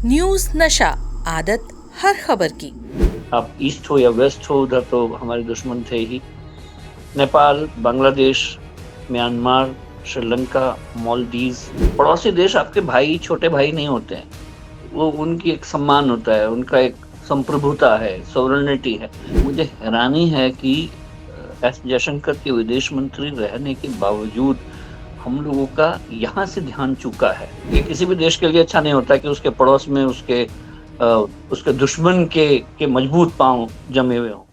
News नशा, आदत हर खबर की। आप ईस्ट हो या वेस्ट हो, उधर तो हमारे दुश्मन थे ही। नेपाल, बांग्लादेश, म्यांमार, श्रीलंका, मालदीव, पड़ोसी देश आपके भाई, छोटे भाई नहीं होते हैं। वो उनकी एक सम्मान होता है, उनका एक संप्रभुता है, सॉवरेनिटी है। मुझे हैरानी है कि एस जयशंकर के विदेश मंत्री रहने के बावजूद हम लोगों का यहाँ से ध्यान चूका है। ये किसी भी देश के लिए अच्छा नहीं होता कि उसके पड़ोस में उसके दुश्मन के मजबूत पांव जमे हुए हों।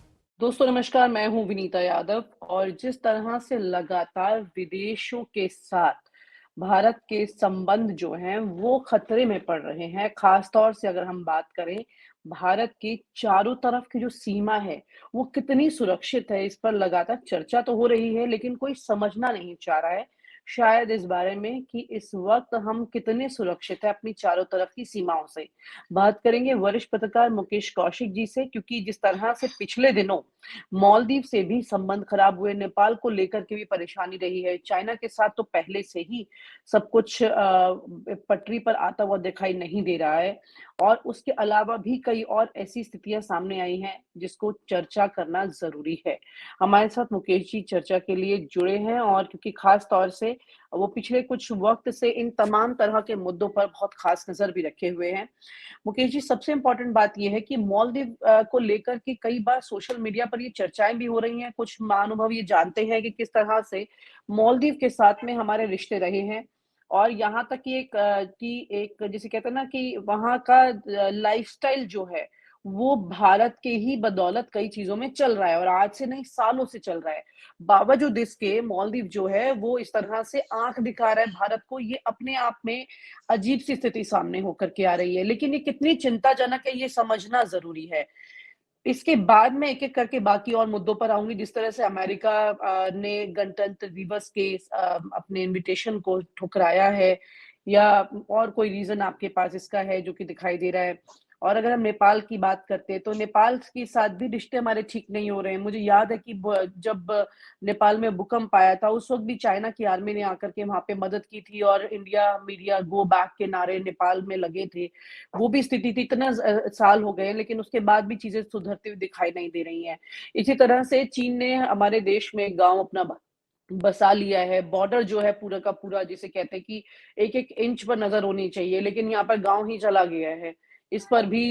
दोस्तों नमस्कार, मैं हूँ विनीता यादव। और जिस तरह से लगातार विदेशों के साथ भारत के संबंध जो हैं वो खतरे में पड़ रहे हैं, खास तौर से अगर हम बात करें भारत की चारों तरफ की जो सीमा है वो कितनी सुरक्षित है, इस पर लगातार चर्चा तो हो रही है, लेकिन कोई समझना नहीं चाह रहा है शायद इस बारे में कि इस वक्त हम कितने सुरक्षित हैं अपनी चारों तरफ की सीमाओं से। बात करेंगे वरिष्ठ पत्रकार मुकेश कौशिक जी से, क्योंकि जिस तरह से पिछले दिनों मालदीव से भी संबंध खराब हुए, नेपाल को लेकर के भी परेशानी रही है, चाइना के साथ तो पहले से ही सब कुछ पटरी पर आता हुआ दिखाई नहीं दे रहा है। और उसके अलावा भी कई और ऐसी स्थितियां सामने आई हैं जिसको चर्चा करना जरूरी है। हमारे साथ मुकेश जी चर्चा के लिए जुड़े हैं, और क्योंकि खास तौर से वो पिछले कुछ वक्त से इन तमाम तरह के मुद्दों पर बहुत खास नजर भी रखे हुए हैं। मुकेश जी, सबसे इम्पोर्टेंट बात ये है कि मालदीव को लेकर के कई बार सोशल मीडिया पर ये चर्चाएं भी हो रही हैं। कुछ महानुभाव ये जानते हैं कि किस तरह से मालदीव के साथ में हमारे रिश्ते रहे हैं, और यहाँ तक कि एक जिसे कहते हैं ना कि वहाँ का लाइफस्टाइल जो है वो भारत के ही बदौलत कई चीजों में चल रहा है, और आज से नहीं सालों से चल रहा है। बावजूद इसके मालदीव जो है वो इस तरह से आंख दिखा रहा है भारत को, ये अपने आप में अजीब सी स्थिति सामने होकर के आ रही है, लेकिन ये कितनी चिंताजनक है ये समझना ज़रूरी है। इसके बाद मैं एक-एक करके बाकी और मुद्दों पर आऊँगी, जिस तरह से अमेरिका ने गणतंत्र दिवस के अपने इन्विटेशन को ठुकराया है, या और कोई रीज़न आपके पास इसका है जो कि दिखाई दे रहा है? और अगर हम नेपाल की बात करते हैं, तो नेपाल के साथ भी रिश्ते हमारे ठीक नहीं हो रहे हैं। मुझे याद है कि ब जब नेपाल में भूकंप आया था, उस वक़्त भी चाइना की आर्मी ने आकर के वहाँ पे मदद की थी, और इंडिया मीडिया गो बैक के नारे नेपाल में लगे थे। वो भी स्थिति थी, इतना साल हो गए हैं, लेकिन उसके बाद भी चीज़ें सुधरती हुई दिखाई नहीं दे रही हैं। इसी तरह से चीन ने हमारे देश में गाँव अपना बसा लिया है, बॉर्डर जो है पूरा का पूरा, जिसे कहते हैं कि एक-एक इंच पर नज़र होनी चाहिए, लेकिन यहाँ पर गाँव ही चला गया है। इस पर भी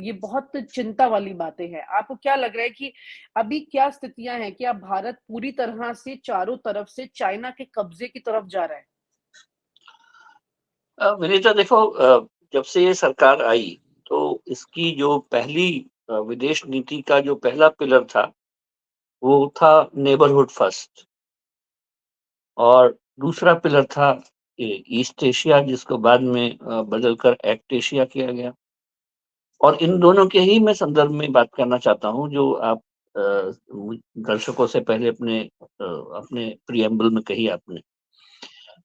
ये बहुत चिंता वाली बातें हैं। आपको क्या लग रहा है कि अभी क्या स्थितियाँ हैं? क्या भारत पूरी तरह से चारों तरफ से चाइना के कब्ज़े की तरफ जा रहा है? विनीता देखो, जब से ये सरकार आई तो इसकी जो पहली विदेश नीति का जो पहला पिलर था वो था नेबरहुड फर्स्ट, और दूसरा पिलर था ईस्ट एशिया, जिसको बाद में बदलकर एक्ट एशिया किया गया। और इन दोनों के ही मैं संदर्भ में बात करना चाहता हूँ, जो आप दर्शकों से पहले अपने प्रिएम्बल में कही आपने,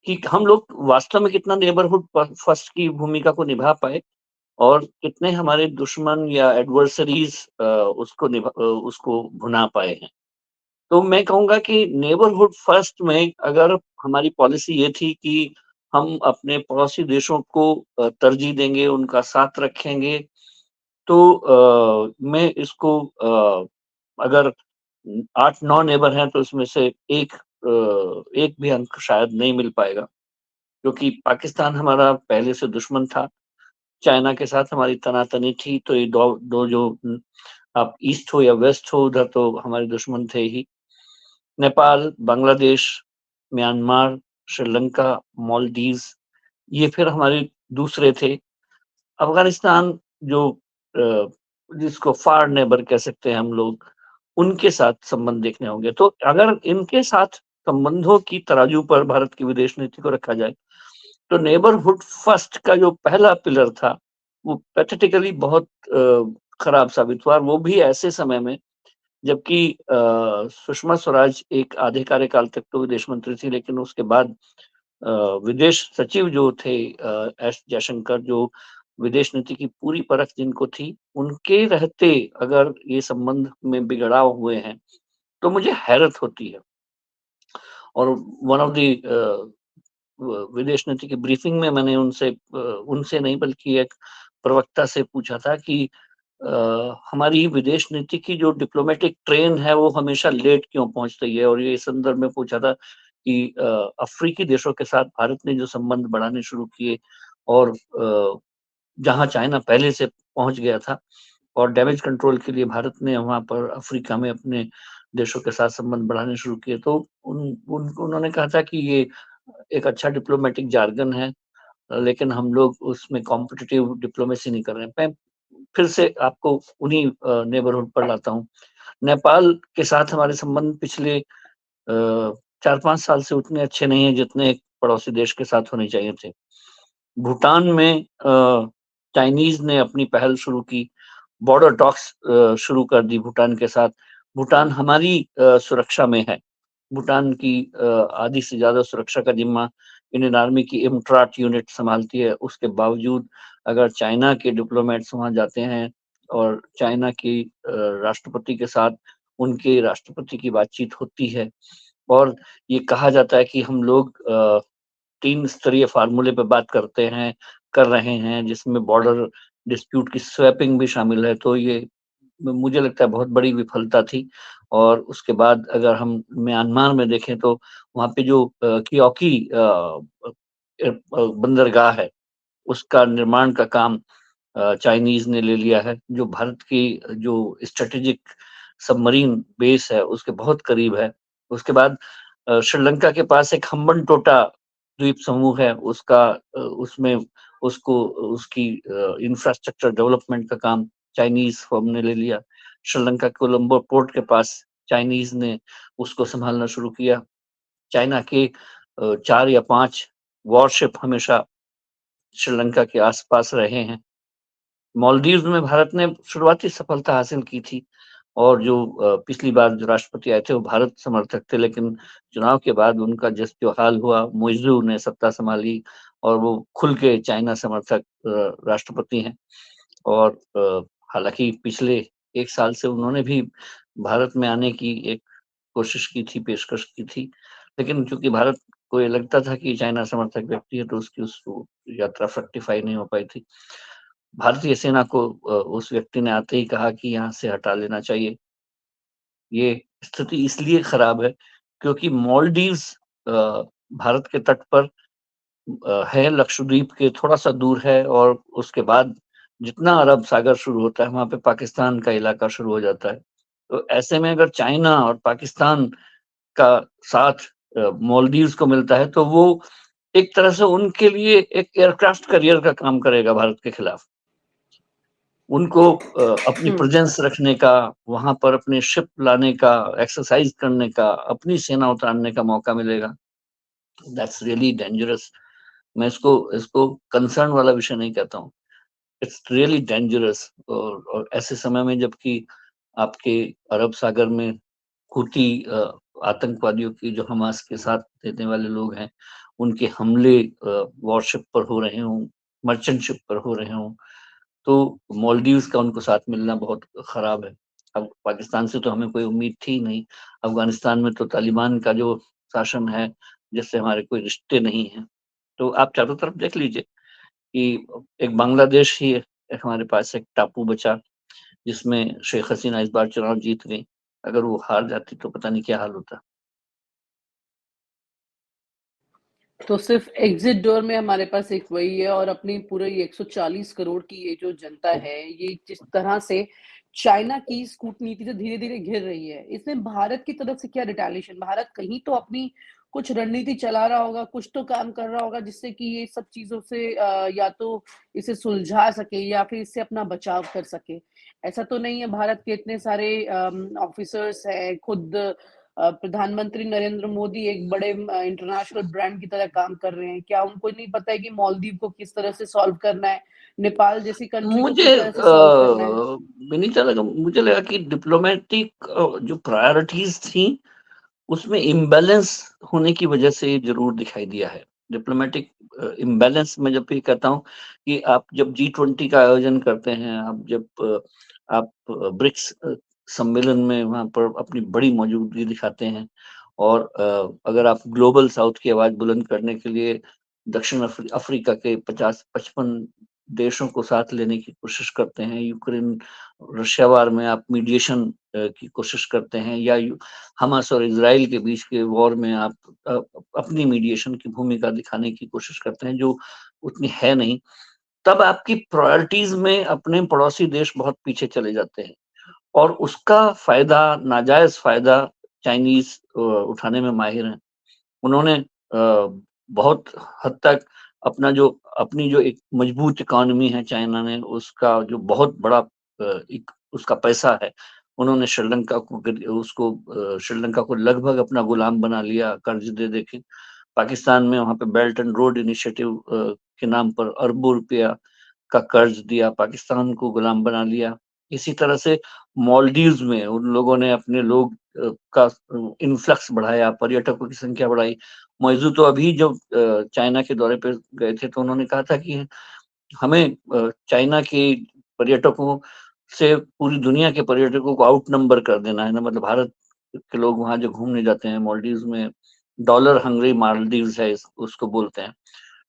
कि हम लोग वास्तव में कितना नेबरहुड फर्स्ट की भूमिका को निभा पाए, और कितने हमारे दुश्मन या एडवर्सरीज उसको भुना पाए हैं। तो मैं कहूँगा कि नेबरहुड फर्स्ट में अगर हमारी पॉलिसी ये थी कि हम अपने पड़ोसी देशों को तरजीह देंगे, उनका साथ रखेंगे, तो मैं इसको अगर 8-9 नेबर हैं तो इसमें से एक भी अंक शायद नहीं मिल पाएगा, क्योंकि पाकिस्तान हमारा पहले से दुश्मन था, चाइना के साथ हमारी तनातनी थी, तो ये दो दो जो आप ईस्ट हो या वेस्ट हो, उधर तो हमारे दुश्मन थे ही। नेपाल, बांग्लादेश, म्यांमार, श्रीलंका, मालदीव, ये फिर हमारे दूसरे थे। अफ़गानिस्तान जो जिसको फार नेबर कह सकते हैं हम लोग, उनके साथ संबंध देखने होंगे। तो अगर इनके साथ संबंधों की तराजू पर भारत की विदेश नीति को रखा जाए, तो नेबरहुड फर्स्ट का जो पहला पिलर था, वो पैथेटिकली बहुत खराब साबित हुआ, और वो भी ऐसे समय में जबकि सुषमा स्वराज एक आधे कार्यकाल तक तो विदेश मंत्री थी, लेकिन उसके बाद अ, विदेश सचिव जो थे एस जयशंकर, जो विदेश नीति की पूरी परख जिनको थी, उनके रहते अगर ये संबंध में बिगड़ाव हुए हैं, तो मुझे हैरत होती है। और वन ऑफ द विदेश नीति की ब्रीफिंग में मैंने उनसे नहीं बल्कि एक प्रवक्ता से पूछा था कि हमारी विदेश नीति की जो डिप्लोमेटिक ट्रेन है वो हमेशा लेट क्यों पहुंच रही है, और ये इस संदर्भ में पूछा था कि अफ्रीकी देशों के साथ भारत ने जो संबंध बढ़ाने शुरू किए, और जहां चाइना पहले से पहुंच गया था, और डैमेज कंट्रोल के लिए भारत ने वहां पर अफ्रीका में अपने देशों के साथ संबंध बढ़ाने शुरू किए, तो उन्होंने कहा था कि ये एक अच्छा डिप्लोमेटिक जार्गन है, लेकिन हम लोग उसमें कॉम्पिटिटिव डिप्लोमेसी नहीं कर रहे हैं। मैं फिर से आपको उन्हीं नेबरहुड पर लाता हूँ। नेपाल के साथ हमारे संबंध पिछले 4-5 साल से उतने अच्छे नहीं हैं जितने एक पड़ोसी देश के साथ होने चाहिए थे। भूटान में चाइनीज ने अपनी पहल शुरू की, बॉर्डर टॉक्स शुरू कर दी भूटान के साथ। भूटान हमारी सुरक्षा में है। भूटान की आधी से ज्यादा सुरक्षा का जिम्मा इंडियन आर्मी की इमट्राट यूनिट संभालती है। उसके बावजूद अगर चाइना के डिप्लोमेट्स वहां जाते हैं और चाइना की राष्ट्रपति के साथ उनके राष्ट्रपति की बातचीत होती है, और ये कहा जाता है कि हम लोग 3 स्तरीय फार्मूले पे बात कर रहे हैं, जिसमें बॉर्डर डिस्प्यूट की स्वैपिंग भी शामिल है, तो ये मुझे लगता है बहुत बड़ी विफलता थी। और उसके बाद अगर हम म्यांमार में देखें तो वहाँ पे जो कियोकी बंदरगाह है, उसका निर्माण का काम चाइनीज ने ले लिया है, जो भारत की जो स्ट्रेटेजिक सबमरीन बेस है उसके बहुत करीब है। उसके बाद श्रीलंका के पास एक हम्बनटोटा द्वीप समूह है, उसका उसमें उसको उसकी इंफ्रास्ट्रक्चर डेवलपमेंट का काम चाइनीज फर्म ने ले लिया। श्रीलंका कोलंबो पोर्ट के पास चाइनीज ने उसको संभालना शुरू किया। चाइना के 4 या 5 वॉरशिप हमेशा श्रीलंका के आसपास रहे हैं। मालदीव में भारत ने शुरुआती सफलता हासिल की थी, और जो पिछली बार जो राष्ट्रपति आए थे वो भारत समर्थक थे, लेकिन चुनाव के बाद उनका जिस जो हाल हुआ, मुइज़ू ने सत्ता संभाली और वो खुल के चाइना समर्थक राष्ट्रपति हैं। और हालांकि पिछले 1 साल से उन्होंने भी भारत में आने की एक कोशिश की थी, पेशकश की थी, लेकिन चूंकि भारत को ये लगता था कि चाइना समर्थक व्यक्ति है, तो उसकी उस यात्रा फ्रक्टिफाई नहीं हो पाई थी। भारतीय सेना को उस व्यक्ति ने आते ही कहा कि यहाँ से हटा लेना चाहिए। ये स्थिति इसलिए खराब है क्योंकि मालदीव्स भारत के तट पर है, लक्षद्वीप के थोड़ा सा दूर है, और उसके बाद जितना अरब सागर शुरू होता है वहां पे पाकिस्तान का इलाका शुरू हो जाता है। तो ऐसे में अगर चाइना और पाकिस्तान का साथ मालदीव्स को मिलता है, तो वो एक तरह से उनके लिए एक एयरक्राफ्ट करियर का काम करेगा भारत के खिलाफ। उनको अपनी हुँ। प्रेजेंस रखने का, वहां पर अपने शिप लाने का, एक्सरसाइज करने का, अपनी सेना उतारने का मौका मिलेगा। That's really dangerous. मैं इसको इसको कंसर्न वाला विषय नहीं कहता हूँ, इट्स रियली डेंजरस। और ऐसे समय में जबकि आपके अरब सागर में हुती आतंकवादियों की, जो हमास के साथ देने वाले लोग हैं, उनके हमले वॉरशिप पर हो रहे हों, मर्चेंट शिप पर हो रहे हों, तो मालदीव्स का उनको साथ मिलना बहुत खराब है। अब पाकिस्तान से तो हमें कोई उम्मीद थी नहीं। अफगानिस्तान में तो तालिबान का जो शासन है, जिससे हमारे कोई रिश्ते नहीं हैं। तो आप चारों तरफ देख लीजिए कि एक बांग्लादेश ही एक हमारे पास एक टापू बचा, जिसमें शेख हसीना इस बार चुनाव जीत गई। अगर वो हार जाती तो पता नहीं क्या हाल होता। तो सिर्फ एग्जिट डोर में हमारे पास एक वही है, और अपनी पूरे 140 करोड़ की ये जो जनता है, ये जिस तरह से चाइना की कूटनीति से धीरे-धीरे घिर रही है, इसमें भारत की तरफ से क्या रिटेलिएशन? भारत कहीं तो अपनी कुछ रणनीति चला रहा होगा, कुछ तो काम कर रहा होगा जिससे कि ये सब चीज़ों से या तो इसे सुलझा सके या फिर इससे अपना बचाव कर सके। ऐसा तो नहीं है, भारत के इतने सारे ऑफिसर्स हैं, खुद प्रधानमंत्री नरेंद्र मोदी एक बड़े इंटरनेशनल ब्रांड की तरह काम कर रहे हैं। क्या उनको नहीं पता है कि मालदीव को किस तरह से सॉल्व करना है? नेपाल जैसी कंट्री को मुझे किस तरह से सॉल्व करना है? विनीता लगा मुझे लगा कि डिप्लोमेटिक जो प्रायोरिटीज थी उसमें इम्बैलेंस होने की वजह से ये जरूर दिखाई दिया है। डिप्लोमेटिक इम्बैलेंस में जब भी कहता हूँ कि आप जब G20 का आयोजन करते हैं, आप जब आप ब्रिक्स सम्मेलन में वहां पर अपनी बड़ी मौजूदगी दिखाते हैं, और अगर आप ग्लोबल साउथ की आवाज बुलंद करने के लिए दक्षिण अफ्रीका के 50-55 देशों को साथ लेने की कोशिश करते हैं, यूक्रेन रशिया वार में आप मीडिएशन की कोशिश करते हैं, या हमास और इजराइल के बीच के वॉर में आप अ, अपनी मीडिएशन की भूमिका दिखाने की कोशिश करते हैं, जो उतनी है नहीं, तब आपकी प्रायोरिटीज में अपने पड़ोसी देश बहुत पीछे चले जाते हैं, और उसका फायदा, नाजायज फायदा चाइनीज उठाने में माहिर हैं। उन्होंने बहुत हद तक अपनी जो एक मजबूत इकोनॉमी है चाइना ने, उसका जो बहुत बड़ा एक उसका पैसा है, उन्होंने श्रीलंका को लगभग अपना गुलाम बना लिया कर्ज दे के। पाकिस्तान में वहाँ पे बेल्ट एंड रोड इनिशिएटिव के नाम पर अरबों रुपया का कर्ज दिया, पाकिस्तान को गुलाम बना लिया। इसी तरह से मालदीव्स में उन लोगों ने अपने लोग का इन्फ्लक्स बढ़ाया, पर्यटकों की संख्या बढ़ाई। मौजू तो अभी जब चाइना के दौरे पे गए थे तो उन्होंने कहा था कि हमें चाइना के पर्यटकों से पूरी दुनिया के पर्यटकों को आउट नंबर कर देना है ना, मतलब भारत के लोग वहाँ जो घूमने जाते हैं मालदीव्स में, डॉलर हंग्री मालदीव्स है उसको बोलते हैं,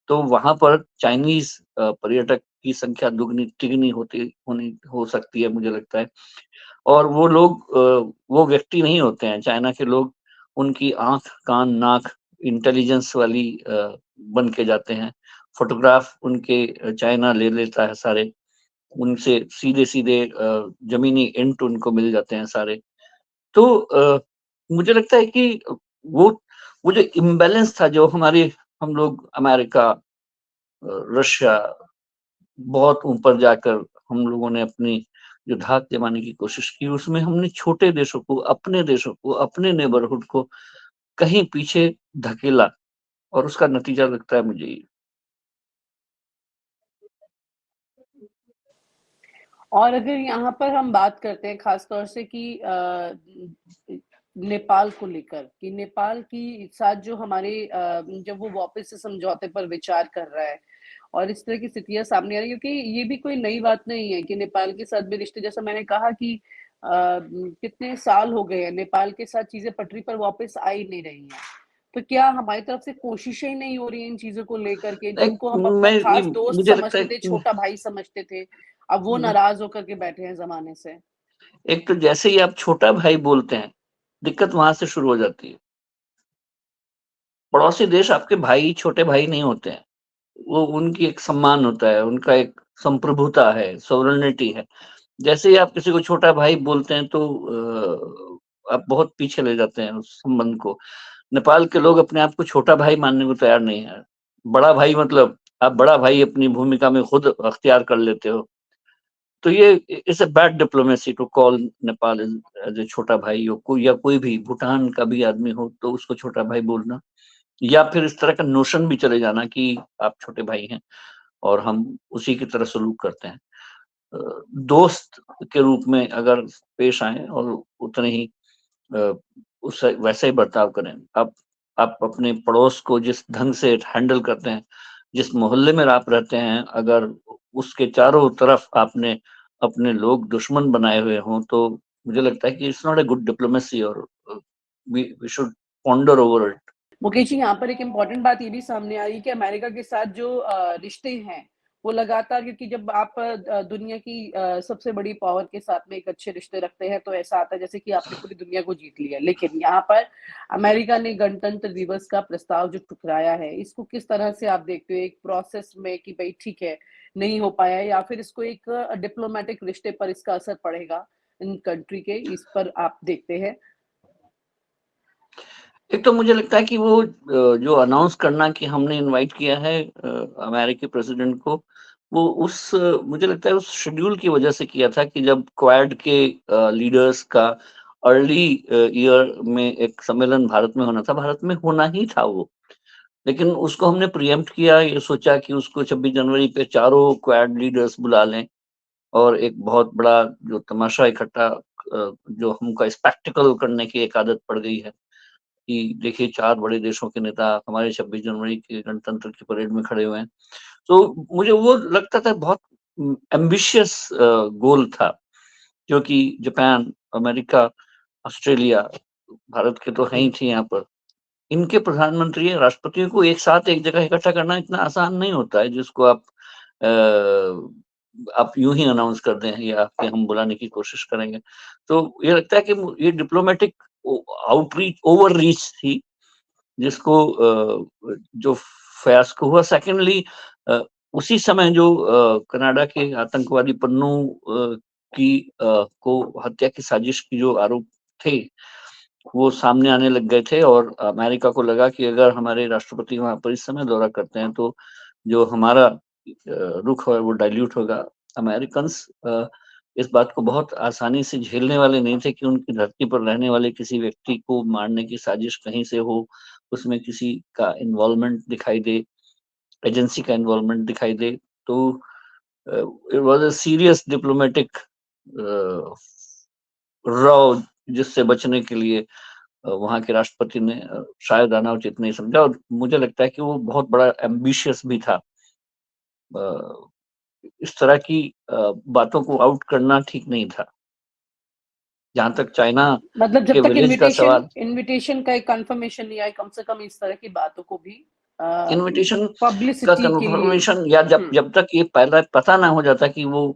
तो वहां पर चाइनीज पर्यटक की संख्या दुगनी तिगनी होनी हो सकती है, मुझे लगता है। और वो लोग वो व्यक्ति नहीं होते हैं चाइना के लोग, उनकी आंख कान नाक इंटेलिजेंस वाली बन के जाते हैं। फोटोग्राफ उनके चाइना ले लेता है सारे, उनसे सीधे सीधे जमीनी इंट उनको मिल जाते हैं सारे। तो मुझे लगता है कि वो वो जो इम्बैलेंस था, जो हमारे हम लोग अमेरिका, रशिया, बहुत ऊपर जाकर हम लोगों ने अपनी जो धाक जमाने की कोशिश की, उसमें हमने छोटे देशों को, अपने नेबरहुड को कहीं पीछे धकेला, और उसका नतीजा लगता है मुझे ये। और अगर यहाँ पर हम बात करते हैं खास तौर से कि नेपाल को लेकर कि नेपाल की साथ जो हमारे जब वो वापस से समझौते पर विचार कर रहा है और इस तरह की स्थितियां सामने आ रही है, क्योंकि ये भी कोई नई बात नहीं है कि नेपाल के साथ भी रिश्ते, जैसा मैंने कहा कि कितने साल हो गए हैं नेपाल के साथ चीजें पटरी पर वापस आ ही नहीं रही हैं। तो क्या हमारी तरफ से कोशिशें ही नहीं हो रही हैं इन चीजों को लेकर के, एक जिनको हम अपना मैं ये खास दोस्त मुझे लगता है समझते थे, कि छोटा भाई समझते थे, अब वो नाराज होकर के बैठे हैं जमाने से। एक तो जैसे ही आप छोटा भाई बोलते हैं, दिक्कत वहां से शुरू हो जाती है। पड़ोसी देश आपके भाई छोटे भाई नहीं होते हैं, वो उनकी एक सम्मान होता है, उनका एक संप्रभुता है, सॉवरेनिटी है। जैसे ही आप किसी को छोटा भाई बोलते हैं तो आप बहुत पीछे ले जाते हैं उस संबंध को। नेपाल के लोग अपने आप को छोटा भाई मानने को तैयार नहीं है। बड़ा भाई मतलब आप बड़ा भाई अपनी भूमिका में खुद अख्तियार कर लेते हो। तो ये it's a bad diplomacy to call Nepal as a छोटा भाई, हो कोई या कोई भी भूटान का भी आदमी हो तो उसको छोटा भाई बोलना, या फिर इस तरह का नोशन भी चले जाना कि आप छोटे भाई हैं और हम उसी की तरह सलूक करते हैं। दोस्त के रूप में अगर पेश आए और उतने ही अ, उससे वैसे ही बर्ताव करें। आप अपने पड़ोस को जिस ढंग से हैंडल करते हैं, जिस मोहल्ले में आप रहते हैं, अगर उसके चारों तरफ आपने अपने लोग दुश्मन बनाए हुए हों, तो मुझे लगता है कि it's not a good diplomacy, और we should ponder over it. Mukesh ji, यहाँ पर एक इम्पोर्टेंट बात ये भी सामने आ रही है कि अमेरिका के साथ जो रिश्ते हैं, वो लगातार, क्योंकि जब आप दुनिया की सबसे बड़ी पावर के साथ में एक अच्छे रिश्ते रखते हैं, तो ऐसा आता है जैसे कि आपने पूरी दुनिया को जीत लिया। लेकिन यहाँ पर अमेरिका ने गणतंत्र दिवस का प्रस्ताव जो ठुकराया है, इसको किस तरह से आप देखते हो एक प्रोसेस में कि भई ठीक है, नहीं हो पाया, या फिर इसको एक डिप्लोमैटिक रिश्ते पर इसका असर पड़ेगा इन कंट्री के, इस पर आप देखते हैं? एक तो मुझे लगता है कि वो जो अनाउंस करना कि हमने इनवाइट किया है अमेरिकी प्रेसिडेंट को, वो मुझे लगता है उस शेड्यूल की वजह से किया था कि जब क्वाड के लीडर्स का अर्ली ईयर में एक सम्मेलन भारत में होना था, भारत में होना ही था वो, लेकिन उसको हमने प्रिएम्प्ट किया, ये सोचा कि उसको 26 जनवरी पे चारों क्वाड लीडर्स बुला लें और एक बहुत बड़ा जो तमाशा इकट्ठा जो हमको स्पेक्टिकल करने की एक आदत पड़ गई है कि देखिए 4 बड़े देशों के नेता हमारे 26 जनवरी के गणतंत्र की परेड में खड़े हुए हैं। तो मुझे वो लगता था बहुत एम्बिशियस गोल था, क्योंकि जापान, अमेरिका, ऑस्ट्रेलिया, भारत के तो हैं ही थे यहाँ पर। इनके प्रधानमंत्री या राष्ट्रपतियों को एक साथ एक जगह इकट्ठा करना इतना आसान नहीं होता है, जिसको आप आप यूं ही अनाउंस कर दें या आपके हम बुलाने की कोशिश करेंगे। तो ये लगता है कि ये डिप्लोमेटिक आउटरीच ओवर रीच थी, जिसको जो फ़ियास्को हुआ। सेकेंडली उसी समय जो कनाडा के आतंकवादी पन्नू की को हत्या की साजिश की जो आरोप थे, वो सामने आने लग गए थे और अमेरिका को लगा कि अगर हमारे राष्ट्रपति वहाँ पर इस समय दौरा करते हैं तो जो हमारा रुख है वो डाइल्यूट होगा। अमेरिकन्स इस बात को बहुत आसानी से झेलने वाले नहीं थे कि उनकी धरती पर रहने वाले किसी व्यक्ति को मारने की साजिश कहीं से हो, उसमें किसी का इन्वॉल्वमेंट दिखाई दे, एजेंसी का इन्वॉल्वमेंट दिखाई दे। तो it was a serious diplomatic raw, जिससे बचने के लिए वहाँ के राष्ट्रपति ने शायद आना उचित नहीं समझा, और मुझे लगता है कि वो बहुत बड़ा एम्बिशियस भी था। इस तरह की बातों को आउट करना ठीक नहीं था। जहाँ तक चाइना मतलब के जब तक विलेज का इनविटेशन सवाल, इनविटेशन का एक कंफर्मेशन नहीं आए, कम से कम इस तरह की बातों को भी इनविटेशन का पब्लिसिटी के लिए। कंफर्मेशन, या जब हुँ, जब तक ये पहला पता ना हो जाता कि वो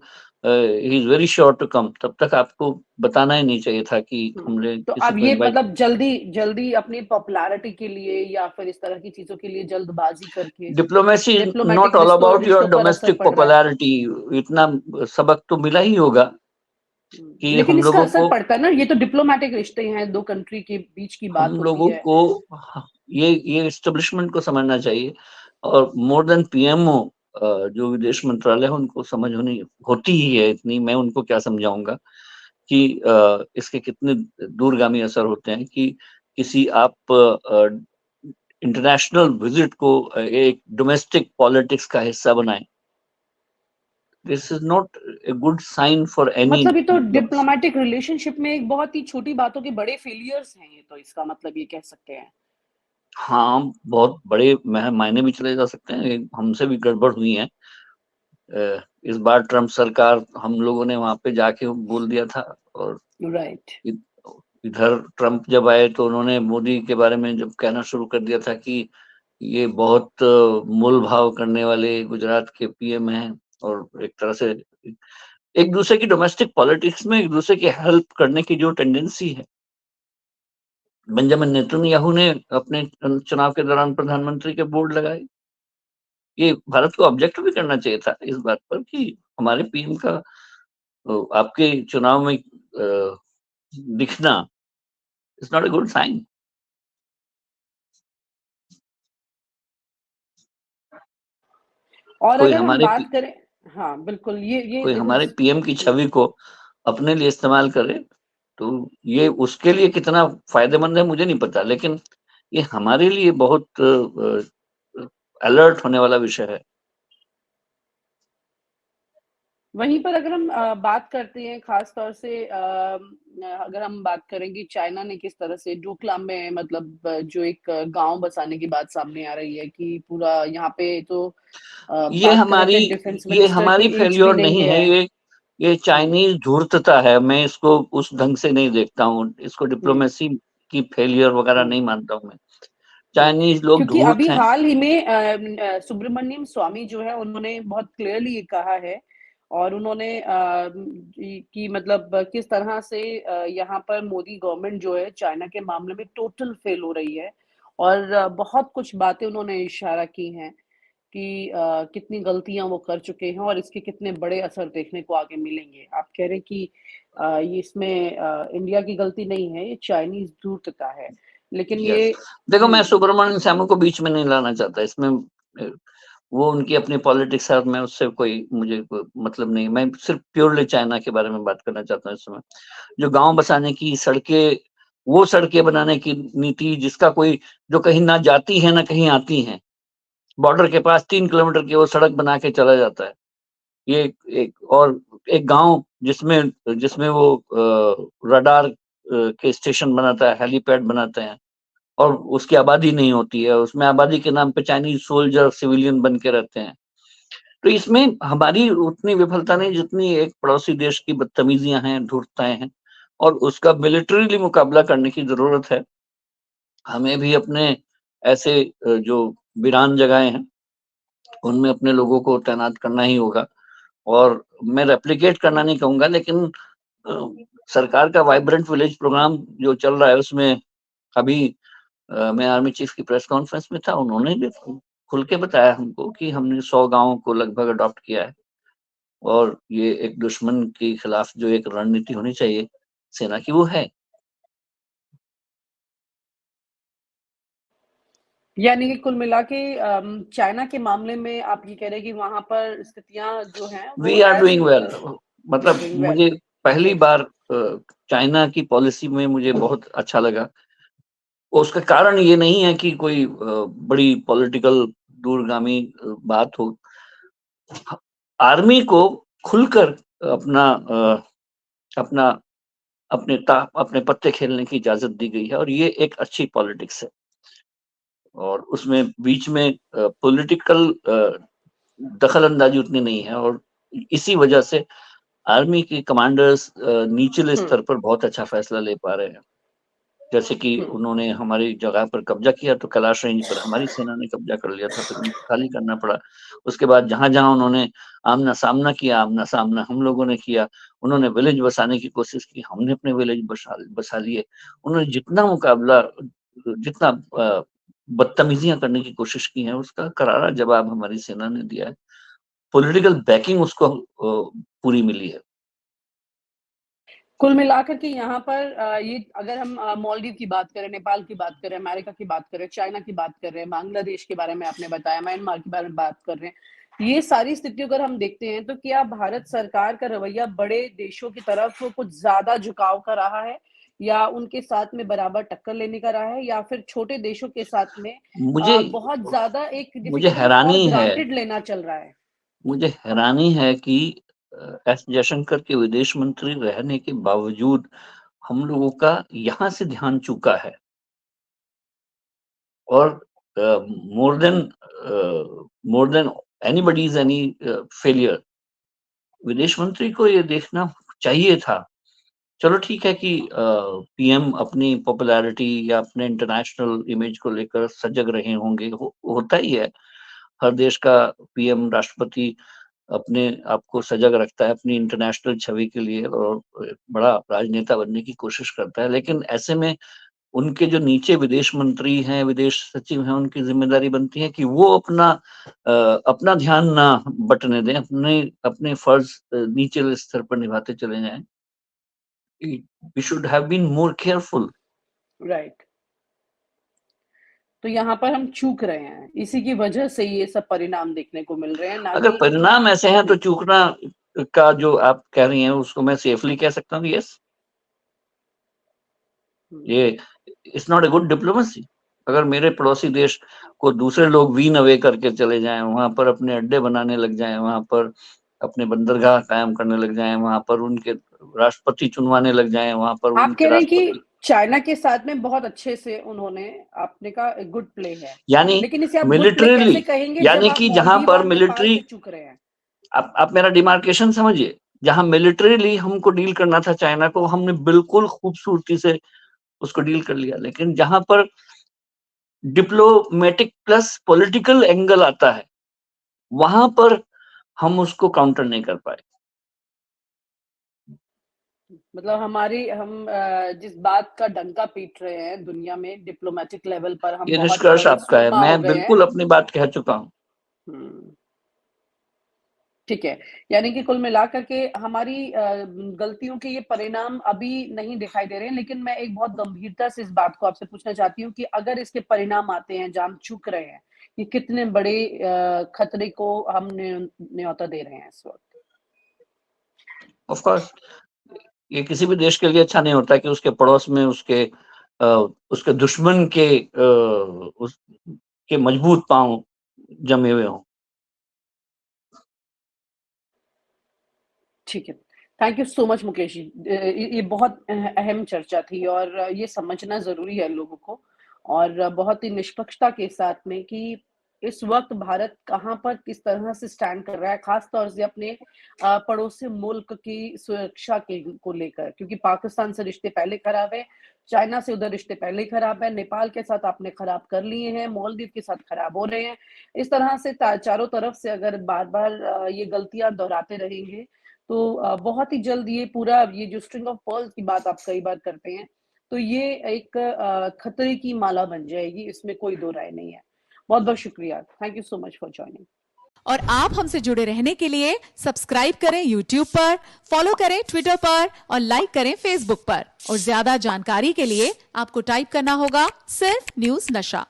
ही is very sure to come, तब तक आपको बताना ही नहीं चाहिए था कि हुँ। हमने तो किसी अब को ये इनवाइट। मतलब जल्दी जल्दी अपनी पॉपुलैरिटी के लिए या फिर इस तरह की चीज़ों के लिए जल्दबाज़ी करके diplomacy is not diplomatic all about your रिश्तों पर असर डोमेस्टिक पड़ रहा है। पॉपुलैरिटी। इतना सबक तो मिला ही होगा कि लेकिन हम इसका लोगों असर को पड़ता है ना, ये तो डिप्लोमैटिक रिश्ते हैं, 2 कंट्री के बीच की बात हम होती लोगों है। को ये एस्टेब्लिशमेंट को समझना चाहिए, और मोर देन पीएमओ जो विदेश मंत्रालय है उनको समझ होनी होती ही है इतनी, मैं उनको क्या समझाऊंगा कि इसके कितने दूरगामी असर होते हैं कि किसी आप इंटरनेशनल विजिट को एक डोमेस्टिक पॉलिटिक्स का हिस्सा बनाएं। This is not a good sign for any मतलब ये तो डिप्लोमेसी। डिप्लोमैटिक रिलेशनशिप में एक बहुत ही छोटी बातों के बड़े फेलियर्स हैं ये तो, इसका मतलब ये कह सकते हैं। हाँ, बहुत बड़े मायने भी चले जा सकते हैं, हमसे भी गड़बड़ हुई है। इस बार ट्रम्प सरकार, हम लोगों ने वहां पे जाके बोल दिया था, और राइट। इ- इधर ट्रम्प जब आए तो उन्होंने मोदी के बारे में जब कहना शुरू कर दिया था कि ये बहुत मोल भाव करने वाले गुजरात के पीएम हैं, और एक तरह से एक दूसरे की डोमेस्टिक पॉलिटिक्स में एक दूसरे की हेल्प करने की जो टेंडेंसी है। बेंजामिन नेतन्याहू ने अपने चुनाव के दौरान प्रधानमंत्री के बोर्ड लगाए। ये भारत को ऑब्जेक्ट भी करना चाहिए था इस बात पर कि हमारे पीएम का आपके चुनाव में दिखना is not a good sign. और कोई अगर हम हमारे बात करें, हाँ, बिल्कुल ये कोई देखो हमारे पीएम की हुँ, छवि को अपने लिए इस्तेमाल करे, तो ये उसके लिए कितना फायदेमंद है मुझे नहीं पता, लेकिन ये हमारे लिए बहुत अलर्ट होने वाला विषय है। वहीं पर अगर हम बात करते हैं ख़ास तौर से अगर हम बात करें कि चाइना ने किस तरह से डोकलाम में मतलब जो एक गाँव बसाने की बात सामने आ रही है कि पूरा यहाँ पे तो ये बात कर रहे हमारी थे डिफेंस ये मिनिस्टर की हमारी एज भी फेल्योर नहीं नहीं है, है। ये हुँ, चाइनीज धूर्तता है। मैं इसको उस ढंग से नहीं देखता हूँ, इसको हुँ, डिप्लोमेसी की फेलियर वगैरह हुँ। नहीं मानता हूँ मैं। हुँ, चाइनीज लोग क्योंकि धूर्त अभी हैं। हाल ही में सुब्रमण्यम स्वामी जो है उन्होंने बहुत क्लियरली ये कहा है और उन्होंने कि मतलब किस तरह से यहाँ पर मोदी गवर्नमेंट जो है चाइना के मामले में टोटल फेल हो रही है और बहुत कुछ बातें उन्होंने इशारा की हैं कि कितनी गलतियाँ वो कर चुके हैं और इसके कितने बड़े असर देखने को आगे मिलेंगे। आप कह रहे हैं कि ये इसमें इंडिया की गलती नहीं है, ये चाइनीज़ धूर्तता है। लेकिन यस, ये देखो मैं हुँ, सुब्रमण्यम स्वामी को बीच में नहीं लाना चाहता इसमें। वो उनकी अपनी पॉलिटिक्स है, और मैं उससे मुझे कोई मतलब नहीं। मैं सिर्फ प्योरली चाइना के बारे में बात करना चाहता हूँ इस समय। जो गांव बसाने की सड़कें, वो सड़कें बनाने की नीति जिसका कोई, जो कहीं ना जाती है ना कहीं आती है, बॉर्डर के पास 3 किलोमीटर की वो सड़क बना के चला जाता है। ये और एक गांव जिसमें जिसमें वो रडार के स्टेशन बनाता है, हेलीपैड बनाते हैं, और उसकी आबादी नहीं होती है, उसमें आबादी के नाम पे चाइनीज सोल्जर सिविलियन बन के रहते हैं। तो इसमें हमारी उतनी विफलता नहीं जितनी एक पड़ोसी देश की बदतमीजियां हैं, धूर्तताएं हैं, और उसका मिलिट्रीली मुकाबला करने की जरूरत है। हमें भी अपने ऐसे जो वीरान जगहें हैं उनमें अपने लोगों को तैनात करना ही होगा। और मैं रेप्लिकेट करना नहीं कहूँगा, लेकिन सरकार का वाइब्रेंट विलेज प्रोग्राम जो चल रहा है उसमें अभी मैं आर्मी चीफ की प्रेस कॉन्फ्रेंस में था, उन्होंने भी खुल के बताया हमको कि हमने 100 गाँवों को लगभग अडॉप्ट किया है। और ये एक दुश्मन के खिलाफ जो एक रणनीति होनी चाहिए सेना की, वो है। यानी कि कुल मिला के चाइना के मामले में आप ये कह रहे हैं कि वहाँ पर स्थितियाँ जो हैं वो we are as doing well. मतलब डूइंग वेल। मुझे पहली ग्रेट। बार चाइना की पॉलिसी में मुझे बहुत अच्छा लगा। उसका कारण ये नहीं है कि कोई बड़ी पॉलिटिकल दूरगामी बात हो। आर्मी को खुलकर अपना अपना अपने पत्ते खेलने की इजाजत दी गई है, और ये एक अच्छी पॉलिटिक्स है। और उसमें बीच में पॉलिटिकल दखल अंदाजी उतनी नहीं है, और इसी वजह से आर्मी के कमांडर्स निचले हुँ, स्तर पर बहुत अच्छा फैसला ले पा रहे हैं। जैसे कि हुँ। उन्होंने हमारी जगह पर कब्जा किया, तो कैलाश रेंज पर हमारी सेना ने कब्जा कर लिया था, फिर उनको खाली करना पड़ा। उसके बाद जहाँ-जहाँ उन्होंने आमना-सामना किया, आमना-सामना हम लोगों ने किया। उन्होंने विलेज बसाने की कोशिश की, हमने अपने विलेज बसा लिए। उन्होंने जितना मुकाबला, जितना बदतमीज़ियाँ करने की कोशिश की हैं, उसका करारा जवाब हमारी सेना ने दिया है। पॉलिटिकल बैकिंग उसको पूरी मिली है। कुल मिलाकर के यहाँ पर ये अगर हम मालदीव की बात करें, नेपाल की बात करें, अमेरिका की बात करें, चाइना की बात कर रहे हैं, बांग्लादेश के बारे में आपने बताया, म्यांमार के बारे में बात कर रहे हैं। ये सारी स्थितियों अगर हम देखते हैं तो क्या भारत सरकार का रवैया बड़े देशों की तरफ कुछ ज़्यादा झुकाव का रहा है? या उनके साथ में बराबर टक्कर लेने का रहा है? या फिर छोटे देशों के साथ में मुझे बहुत ज़्यादा एक जिसे मुझे कहते हैं ना फॉर हैरानी है ग्रांटेड लेना चल रहा है? मुझे हैरानी है कि एस जयशंकर के विदेश मंत्री रहने के बावजूद हम लोगों का यहाँ से ध्यान चूका है। और more than more than anybody's any failure, विदेश मंत्री को ये देखना चाहिए था। चलो ठीक है कि पीएम अपनी पॉपुलैरिटी या अपने इंटरनेशनल इमेज को लेकर सजग रहे होंगे, होता ही है। हर देश का पीएम, राष्ट्रपति अपने आप को सजग रखता है अपनी इंटरनेशनल छवि के लिए, और एक बड़ा राजनेता बनने की कोशिश करता है। लेकिन ऐसे में उनके जो नीचे विदेश मंत्री हैं, विदेश सचिव हैं, उनकी ज़िम्मेदारी बनती है कि वो अपना ध्यान ना बँटने दें, अपने अपने फ़र्ज़ निचले स्तर पर निभाते चले जाएँ। We should have been more careful. Right. तो यहाँ पर हम चूक रहे हैं। इसी की वजह से ये सब परिणाम देखने को मिल रहे हैं, ना अगर कि परिणाम ऐसे हैं तो हुँ, चूकना का जो आप कह रही हैं उसको मैं सेफली कह सकता हूँ, यस, हुँ। ये it's not a good diplomacy. अगर मेरे पड़ोसी देश को दूसरे लोग विन अवे करके चले जाएँ, वहाँ पर अपने अड्डे बनाने लग जाएँ, वहाँ पर अपने बंदरगाह कायम करने लग जाएँ, वहाँ पर उनके राष्ट्रपति चुनवाने लग जाएँ, वहाँ पर आप उनके कह रहे हैं कि राष्ट्रपति, चाइना के साथ में बहुत अच्छे से उन्होंने आपने कहा एक गुड प्ले है। यानी लेकिन इसे आप गुड प्ले मिलिटरीली, कैसे कहेंगे जब यानी आप कि जहाँ मालदीव पर और नेपाल मिलिट्री, से चूक रहे हैं? आप मेरा डिमार्केशन समझिए, जहाँ मिलिटरीली हमको डील करना था चाइना को, हमने बिल्कुल खूबसूरती से उसको डील कर लिया। लेकिन जहाँ पर डिप्लोमैटिक प्लस पॉलिटिकल एंगल आता है, वहाँ पर हम उसको काउंटर नहीं कर पाए। मतलब जिस बात का डंका पीट रहे हैं दुनिया में डिप्लोमैटिक लेवल पर हम ये बहुत निष्कर्ष आपका है, सुरमा हो मैं गए हैं। बिल्कुल अपनी बात कह चुका हूँ। हुँ। ठीक है। यानी कि कुल मिलाकर के हमारी गलतियों के ये परिणाम अभी नहीं दिखाई दे रहे हैं, लेकिन मैं एक बहुत गंभीरता से इस बात को आपसे पूछना चाहती हूँ कि अगर इसके परिणाम आते हैं, जहाँ हम चूक रहे हैं, ये कितने बड़े खतरे को हम न्योता दे रहे हैं इस वक़्त? ऑफ कोर्स ये किसी भी देश के लिए अच्छा नहीं होता कि उसके पड़ोस में अ, उसके दुश्मन के मजबूत पाँव जमे हुए हों। ठीक है। Thank you so much Mukesh ji. ये बहुत अहम चर्चा थी और ये समझना ज़रूरी है लोगों को और बहुत ही निष्पक्षता के साथ में कि इस वक्त भारत कहाँ पर किस तरह से स्टैंड कर रहा है, खास तौर से अपने पड़ोसी मुल्क की सुरक्षा के को लेकर, क्योंकि पाकिस्तान से रिश्ते पहले खराब है, चाइना से उधर रिश्ते पहले खराब है, नेपाल के साथ आपने खराब कर लिए हैं, मालदीव के साथ खराब हो रहे हैं। इस तरह से चारों तरफ से अगर बार बार ये गलतियां दोहराते रहेंगे तो बहुत ही जल्द ये पूरा ये जो स्ट्रिंग ऑफ पर्ल्स की बात आप कई बार करते हैं, तो ये एक खतरे की माला बन जाएगी, इसमें कोई दो राय नहीं है। बहुत बहुत शुक्रिया, thank you so much for joining. और आप हमसे जुड़े रहने के लिए सब्सक्राइब करें YouTube पर, फॉलो करें ट्विटर पर और लाइक करें Facebook पर। और ज्यादा जानकारी के लिए आपको टाइप करना होगा सिर्फ न्यूज नशा।